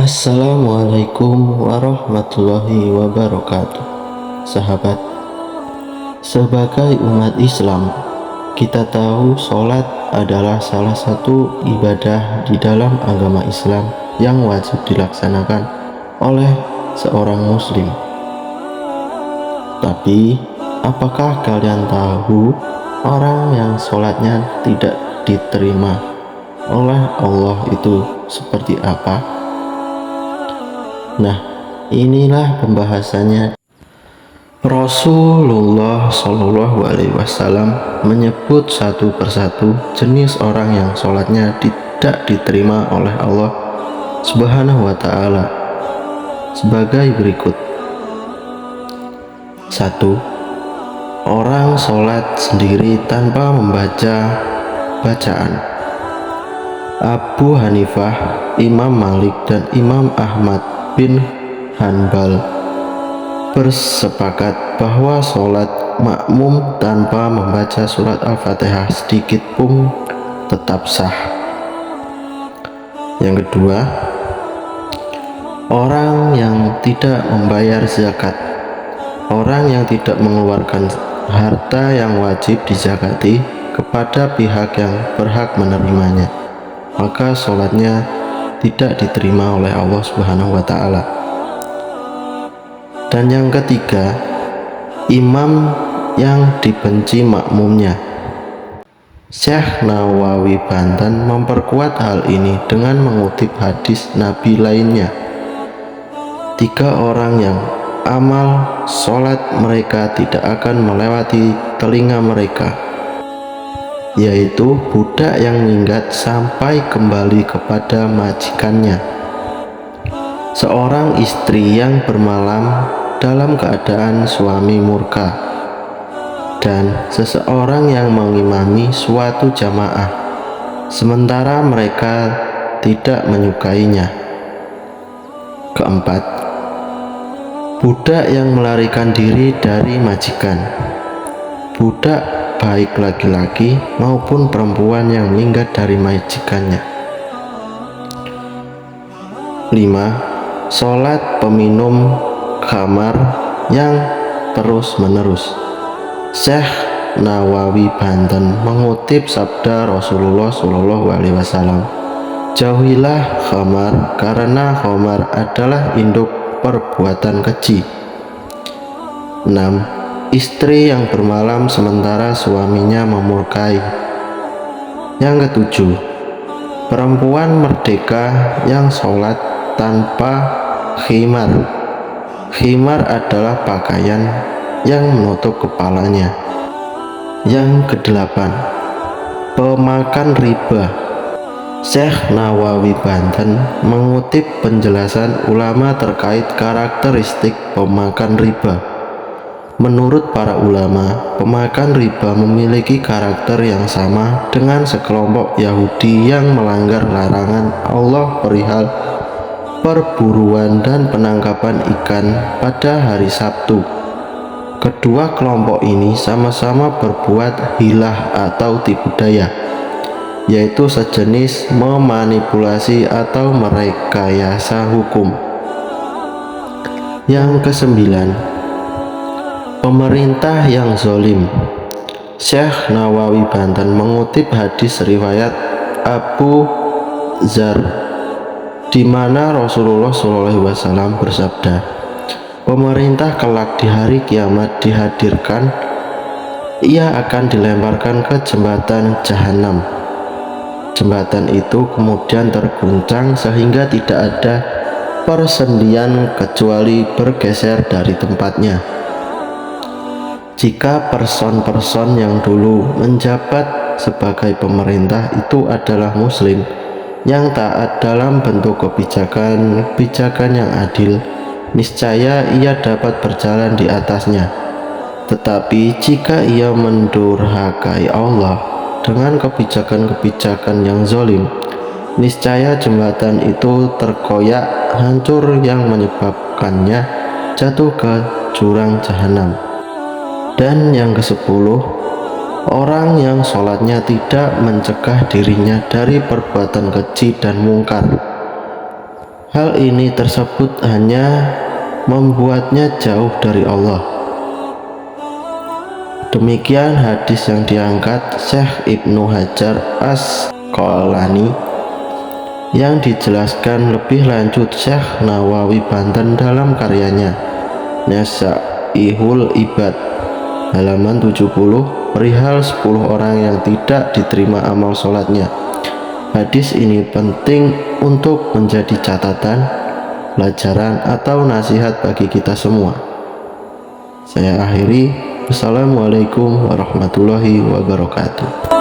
Assalamualaikum warahmatullahi wabarakatuh. Sahabat, sebagai umat Islam, kita tahu sholat adalah salah satu ibadah di dalam agama Islam yang wajib dilaksanakan oleh seorang muslim. Tapi, apakah kalian tahu orang yang sholatnya tidak diterima oleh Allah itu seperti apa? Nah, inilah pembahasannya. Rasulullah Shallallahu Alaihi Wasallam menyebut satu persatu jenis orang yang sholatnya tidak diterima oleh Allah Subhanahu Wa Taala sebagai berikut. 1. Orang sholat sendiri tanpa membaca bacaan. Abu Hanifah, Imam Malik, dan Imam Ahmad bin Hanbal bersepakat bahwa sholat makmum tanpa membaca surat Al-Fatihah sedikit pun tetap sah. Yang kedua, orang yang tidak membayar zakat. Orang yang tidak mengeluarkan harta yang wajib dizakati kepada pihak yang berhak menerimanya, maka sholatnya tidak diterima oleh Allah Subhanahu wa Ta'ala. Dan yang ketiga, imam yang dibenci makmumnya. Syekh Nawawi Banten memperkuat hal ini dengan mengutip hadis Nabi lainnya. 3 orang yang amal sholat mereka tidak akan melewati telinga mereka, yaitu budak yang minggat sampai kembali kepada majikannya, seorang istri yang bermalam dalam keadaan suami murka, dan seseorang yang mengimami suatu jamaah sementara mereka tidak menyukainya. Keempat, budak yang melarikan diri dari majikan. Budak baik laki-laki maupun perempuan yang minggat dari majikannya. 5. Sholat peminum khamar yang terus-menerus. Syekh Nawawi Banten mengutip sabda Rasulullah SAW, jauhilah khamar karena khamar adalah induk perbuatan keji. 6. Istri yang bermalam sementara suaminya memurkai. Yang ketujuh, perempuan merdeka yang sholat tanpa khimar. Khimar adalah pakaian yang menutup kepalanya. Yang kedelapan, pemakan riba. Syekh Nawawi Banten mengutip penjelasan ulama terkait karakteristik pemakan riba. Menurut para ulama, pemakan riba memiliki karakter yang sama dengan sekelompok Yahudi yang melanggar larangan Allah perihal perburuan dan penangkapan ikan pada hari Sabtu. Kedua kelompok ini sama-sama berbuat hilah atau tipu daya, yaitu sejenis memanipulasi atau merekayasa hukum. Yang kesembilan, pemerintah yang zalim. Syekh Nawawi Banten mengutip hadis riwayat Abu Dzar, di mana Rasulullah SAW bersabda, pemerintah kelak di hari kiamat dihadirkan, ia akan dilemparkan ke jembatan Jahanam. Jembatan itu kemudian terguncang sehingga tidak ada persendian kecuali bergeser dari tempatnya. Jika person-person yang dulu menjabat sebagai pemerintah itu adalah muslim yang taat dalam bentuk kebijakan yang adil, niscaya ia dapat berjalan di atasnya. Tetapi jika ia mendurhakai Allah dengan kebijakan-kebijakan yang zalim, niscaya jembatan itu terkoyak hancur yang menyebabkannya jatuh ke jurang jahanam. Dan yang ke-10, orang yang sholatnya tidak mencegah dirinya dari perbuatan keji dan mungkar. Hal ini tersebut hanya membuatnya jauh dari Allah. Demikian hadis yang diangkat Syekh Ibnu Hajar Asqalani, yang dijelaskan lebih lanjut Syekh Nawawi Banten dalam karyanya Nasaihul Ibad halaman 70 perihal 10 orang yang tidak diterima amal sholatnya. Hadis ini penting untuk menjadi catatan, pelajaran atau nasihat bagi kita semua. Saya akhiri. Wassalamualaikum warahmatullahi wabarakatuh.